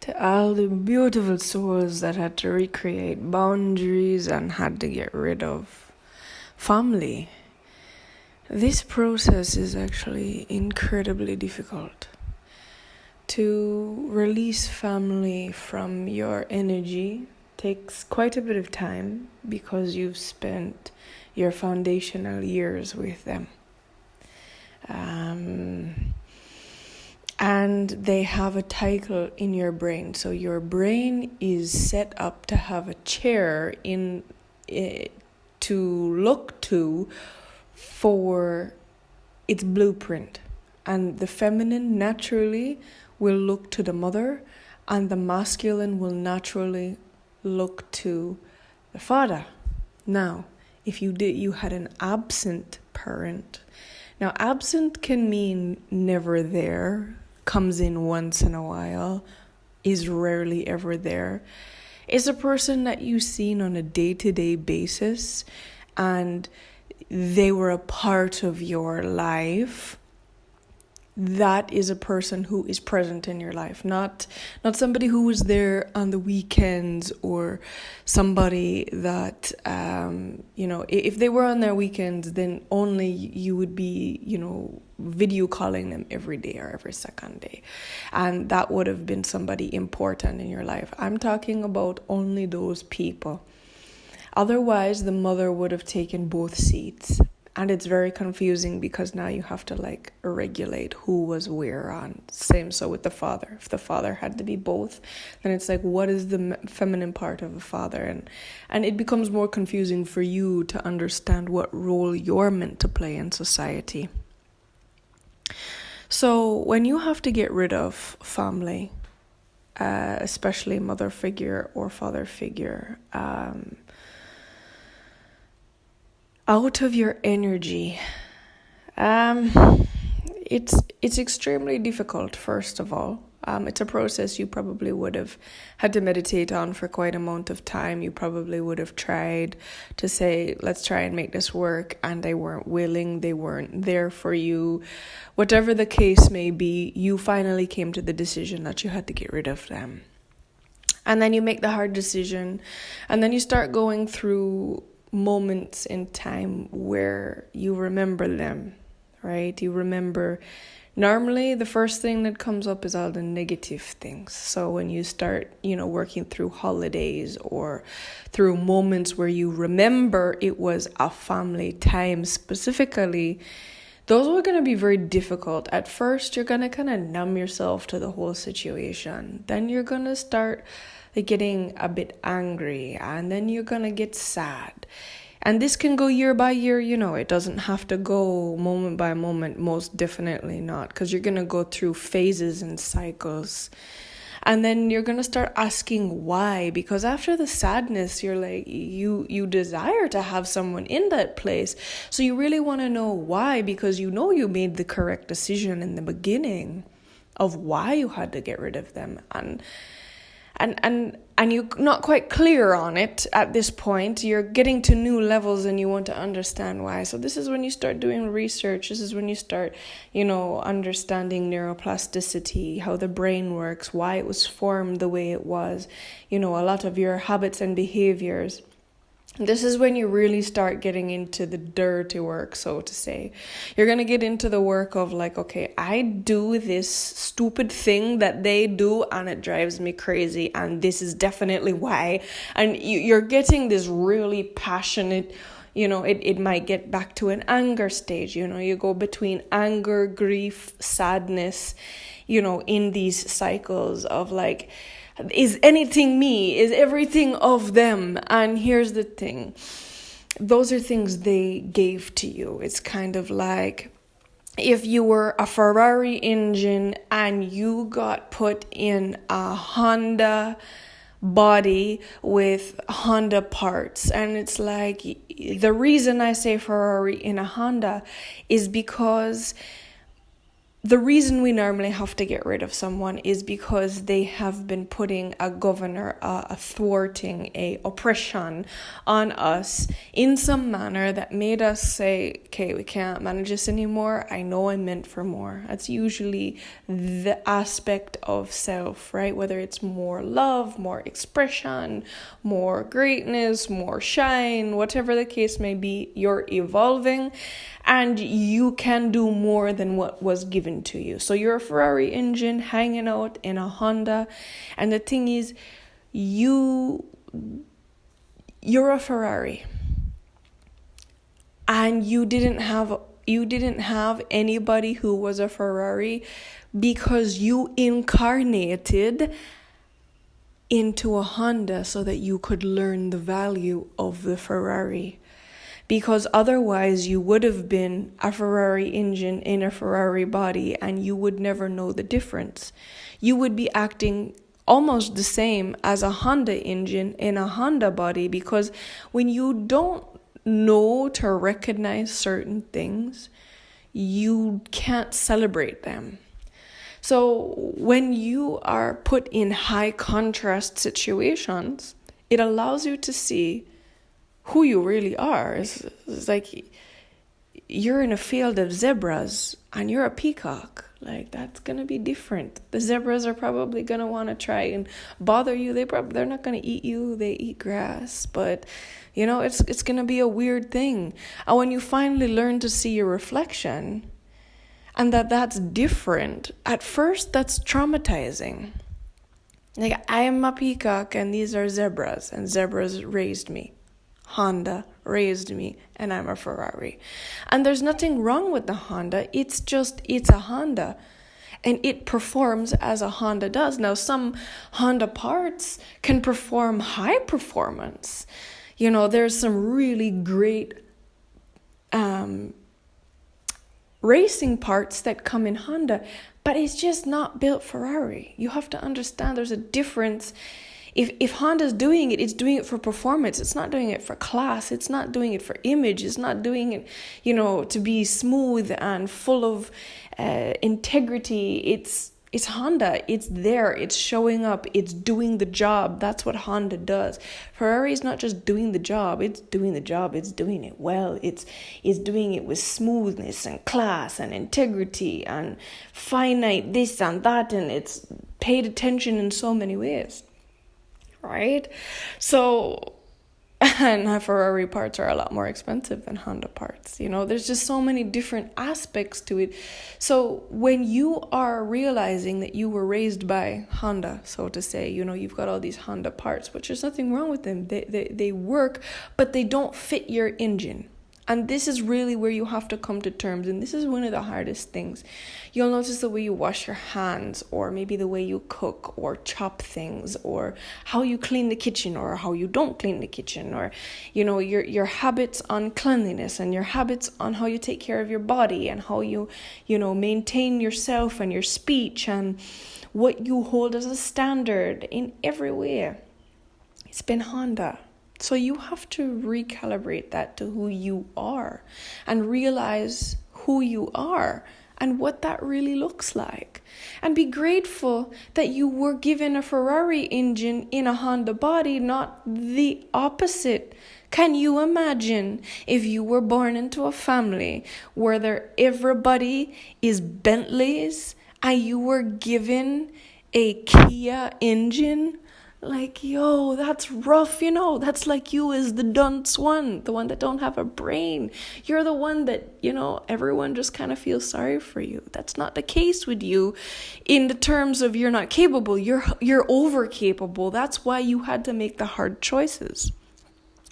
To all the beautiful souls that had to recreate boundaries and had to get rid of family. This process is actually incredibly difficult. To release family from your energy takes quite a bit of time because you've spent your foundational years with them. And they have a title in your brain. So your brain is set up to have a chair in to look to for its blueprint. And the feminine naturally will look to the mother, and the masculine will naturally look to the father. Now, if you had an absent parent. Now, absent can mean never there, comes in once in a while, is rarely ever there. It's a person that you've seen on a day-to-day basis, and they were a part of your life. That is a person who is present in your life, not somebody who was there on the weekends, or somebody that if they were on their weekends, then only you would be video calling them every day or every second day, and that would have been somebody important in your life. I'm talking about only those people. Otherwise, the mother would have taken both seats. And it's very confusing because now you have to regulate who was where on. Same so with the father. If the father had to be both, then it's what is the feminine part of a father? And it becomes more confusing for you to understand what role you're meant to play in society. So when you have to get rid of family, especially mother figure or father figure, out of your energy, it's extremely difficult. First of all, it's a process you probably would have had to meditate on for quite an amount of time. You probably would have tried to say, let's try and make this work, and they weren't willing, they weren't there for you. Whatever the case may be, you finally came to the decision that you had to get rid of them. And then you make the hard decision, and then you start going through moments in time where you remember them, right? You remember, normally the first thing that comes up is all the negative things. So when you start, working through holidays or through moments where you remember it was a family time specifically, those are going to be very difficult. At first, you're going to kind of numb yourself to the whole situation. Then you're going to start getting a bit angry, and then you're gonna get sad. And this can go year by year, it doesn't have to go moment by moment, most definitely not, because you're gonna go through phases and cycles. And then you're gonna start asking why, because after the sadness, you're you desire to have someone in that place. So you really want to know why, because you made the correct decision in the beginning of why you had to get rid of them. And you're not quite clear on it at this point. You're getting to new levels and you want to understand why. So this is when you start doing research. This is when you start, understanding neuroplasticity, how the brain works, why it was formed the way it was, a lot of your habits and behaviors. This is when you really start getting into the dirty work, so to say. You're going to get into the work of okay, I do this stupid thing that they do and it drives me crazy, and this is definitely why. And you're getting this really passionate, it might get back to an anger stage. You go between anger, grief, sadness, in these cycles of is anything me? Is everything of them? And here's the thing. Those are things they gave to you. It's kind of like if you were a Ferrari engine and you got put in a Honda body with Honda parts. And it's the reason I say Ferrari in a Honda is because the reason we normally have to get rid of someone is because they have been putting a governor, a thwarting, a oppression on us in some manner that made us say, okay, we can't manage this anymore. I know I'm meant for more. That's usually the aspect of self, right? Whether it's more love, more expression, more greatness, more shine, whatever the case may be, you're evolving. And you can do more than what was given to you. So you're a Ferrari engine hanging out in a Honda. And the thing is, you're a Ferrari. And you didn't have anybody who was a Ferrari because you incarnated into a Honda so that you could learn the value of the Ferrari. Because otherwise you would have been a Ferrari engine in a Ferrari body and you would never know the difference. You would be acting almost the same as a Honda engine in a Honda body, because when you don't know to recognize certain things, you can't celebrate them. So when you are put in high contrast situations, it allows you to see who you really are. It's like you're in a field of zebras and you're a peacock. Like, that's going to be different. The zebras are probably going to want to try and bother you. They're not going to eat you. They eat grass. But, it's going to be a weird thing. And when you finally learn to see your reflection and that's different, at first that's traumatizing. Like, I am a peacock and these are zebras, and zebras raised me. Honda raised me, and I'm a Ferrari. And there's nothing wrong with the Honda. It's a Honda. And it performs as a Honda does. Now, some Honda parts can perform high performance. There's some really great racing parts that come in Honda, but it's just not built Ferrari. You have to understand there's a difference. If Honda's doing it, it's doing it for performance. It's not doing it for class. It's not doing it for image. It's not doing it, to be smooth and full of integrity. It's Honda. It's there. It's showing up. It's doing the job. That's what Honda does. Ferrari is not just doing the job. It's doing the job. It's doing it well. It's doing it with smoothness and class and integrity and finite this and that. And it's paid attention in so many ways. Right? So, and Ferrari parts are a lot more expensive than Honda parts. There's just so many different aspects to it. So when you are realizing that you were raised by Honda, so to say, you've got all these Honda parts, which there's nothing wrong with them. They work, but they don't fit your engine. And this is really where you have to come to terms. And this is one of the hardest things. You'll notice the way you wash your hands, or maybe the way you cook or chop things, or how you clean the kitchen or how you don't clean the kitchen, or, your habits on cleanliness and your habits on how you take care of your body and how you, maintain yourself and your speech and what you hold as a standard in every way. It's been Honda. So you have to recalibrate that to who you are and realize who you are and what that really looks like. And be grateful that you were given a Ferrari engine in a Honda body, not the opposite. Can you imagine if you were born into a family where everybody is Bentleys and you were given a Kia engine? Like, yo, that's rough, that's like you as the dunce one, the one that don't have a brain. You're the one that, everyone just kind of feels sorry for you. That's not the case with you in the terms of you're not capable. You're over capable. That's why you had to make the hard choices.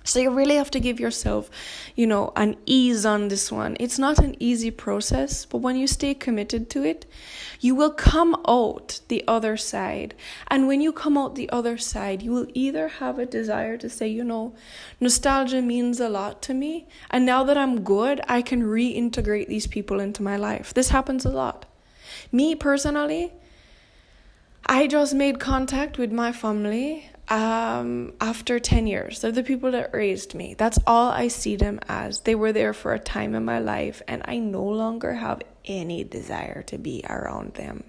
So you really have to give yourself, an ease on this one. It's not an easy process, but when you stay committed to it, you will come out the other side. And when you come out the other side, you will either have a desire to say, nostalgia means a lot to me. And now that I'm good, I can reintegrate these people into my life. This happens a lot. Me personally, I just made contact with my family after 10 years. They're the people that raised me. That's all I see them as. They were there for a time in my life, and I no longer have any desire to be around them.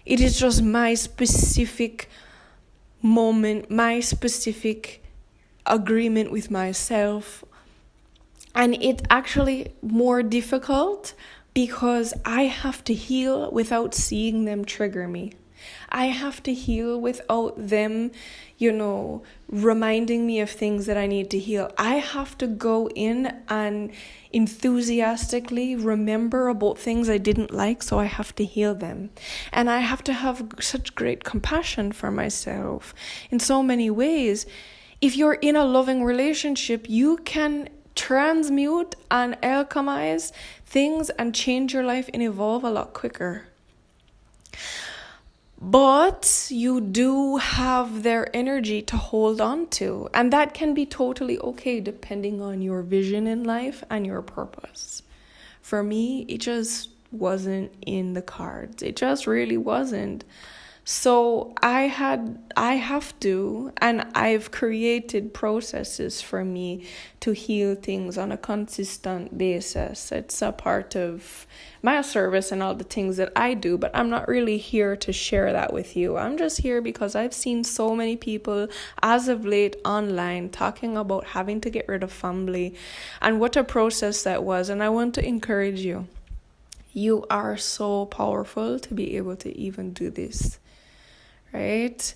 It is just my specific moment, my specific agreement with myself. And it's actually more difficult because I have to heal without seeing them trigger me. I have to heal without them, reminding me of things that I need to heal. I have to go in and enthusiastically remember about things I didn't like, so I have to heal them. And I have to have such great compassion for myself in so many ways. If you're in a loving relationship, you can transmute and alchemize things and change your life and evolve a lot quicker. But you do have their energy to hold on to. And that can be totally okay depending on your vision in life and your purpose. For me, it just wasn't in the cards. It just really wasn't. So I have to, and I've created processes for me to heal things on a consistent basis. It's a part of my service and all the things that I do, but I'm not really here to share that with you. I'm just here because I've seen so many people as of late online talking about having to get rid of family and what a process that was. And I want to encourage you. You are so powerful to be able to even do this. Right?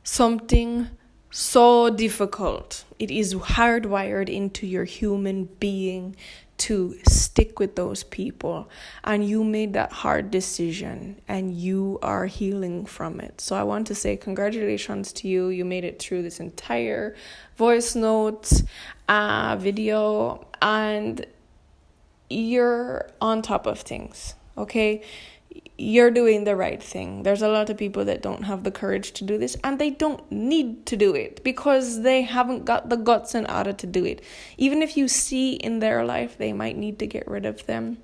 Something so difficult. It is hardwired into your human being to stick with those people. And you made that hard decision and you are healing from it. So I want to say congratulations to you. You made it through this entire voice note, video, and you're on top of things. Okay? You're doing the right thing. There's a lot of people that don't have the courage to do this, and they don't need to do it because they haven't got the guts and ought to do it. Even if you see in their life they might need to get rid of them,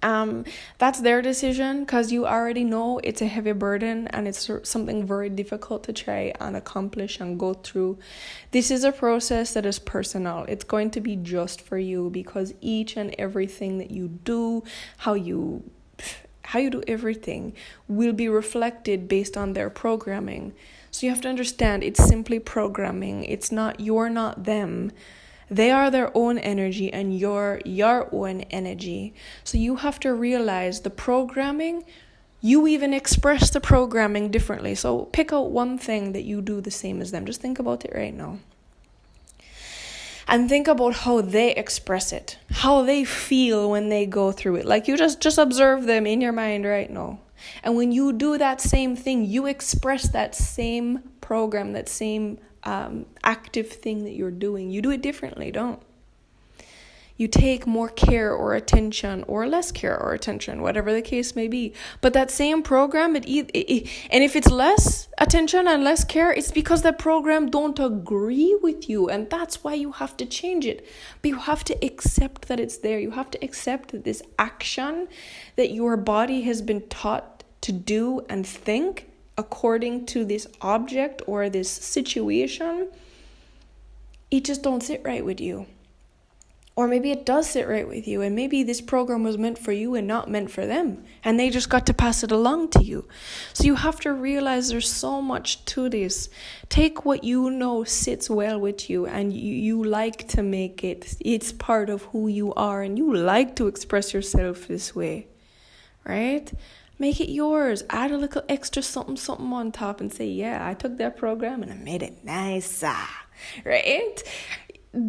that's their decision, because you already know it's a heavy burden and it's something very difficult to try and accomplish and go through. This is a process that is personal. It's going to be just for you, because each and everything that you do, how you do everything will be reflected based on their programming. So you have to understand, it's simply programming. It's not, you're not them. They are their own energy and you're your own energy. So you have to realize the programming, you even express the programming differently. So pick out one thing that you do the same as them. Just think about it right now. And think about how they express it, how they feel when they go through it. Like, you just observe them in your mind right now. And when you do that same thing, you express that same program, that same active thing that you're doing. You do it differently, don't? You take more care or attention, or less care or attention, whatever the case may be. But that same program, and if it's less attention and less care, it's because that program don't agree with you. And that's why you have to change it. But you have to accept that it's there. You have to accept that this action that your body has been taught to do and think according to this object or this situation, it just don't sit right with you. Or maybe it does sit right with you, and maybe this program was meant for you and not meant for them, and they just got to pass it along to you. So you have to realize there's so much to this. Take what you know sits well with you, and you like to make it's part of who you are, and you like to express yourself this way, right? Make it yours. Add a little extra something on top and say, yeah, I took that program and I made it nicer, right?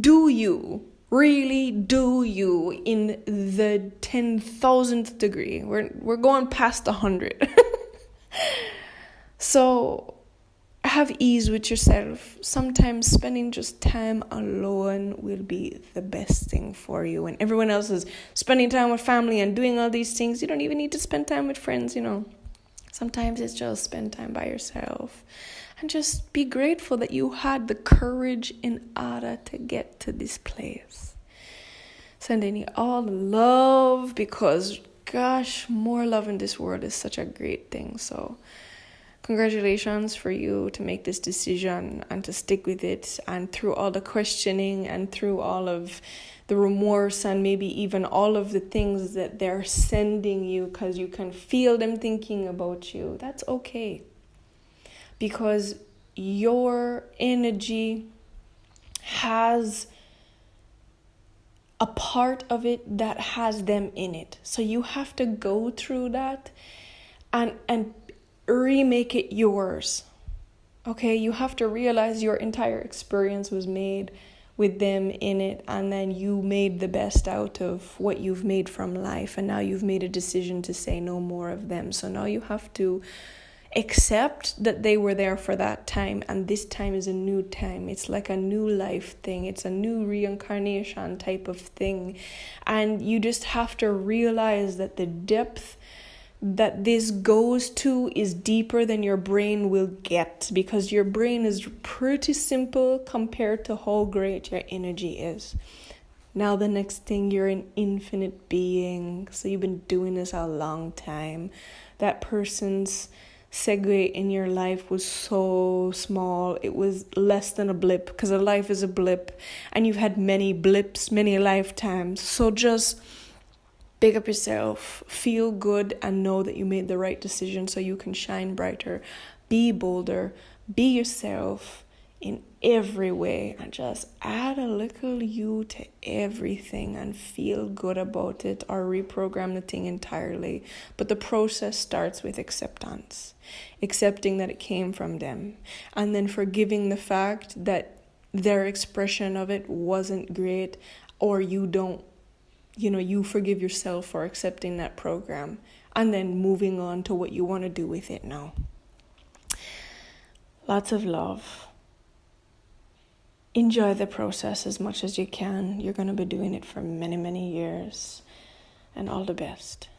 Do you? Really do you in the 10,000th degree. We're going past 100. So have ease with yourself. Sometimes spending just time alone will be the best thing for you. When everyone else is spending time with family and doing all these things, you don't even need to spend time with friends, Sometimes it's just spend time by yourself. And just be grateful that you had the courage in order to get to this place. Sending you all the love, because, gosh, more love in this world is such a great thing. So congratulations for you to make this decision and to stick with it, and through all the questioning and through all of the remorse and maybe even all of the things that they're sending you, because you can feel them thinking about you. That's okay, because your energy has a part of it that has them in it. So you have to go through that and remake it yours. Okay, you have to realize your entire experience was made with them in it, and then you made the best out of what you've made from life, and now you've made a decision to say no more of them. So now you have to accept that they were there for that time, and this time is a new time. It's like a new life thing. It's a new reincarnation type of thing. And you just have to realize that the depth that this goes to is deeper than your brain will get, because your brain is pretty simple compared to how great your energy is. Now the next thing, you're an infinite being, so you've been doing this a long time. That person's segue in your life was so small. It was less than a blip, because a life is a blip, and you've had many blips, many lifetimes. So just big up yourself, feel good, and know that you made the right decision so you can shine brighter. Be bolder, be yourself in every way, and just add a little you to everything and feel good about it, or reprogram the thing entirely. But the process starts with acceptance, accepting that it came from them, and then forgiving the fact that their expression of it wasn't great, or you forgive yourself for accepting that program, and then moving on to what you want to do with it now. Lots of love. Enjoy the process as much as you can. You're going to be doing it for many, many years. And all the best.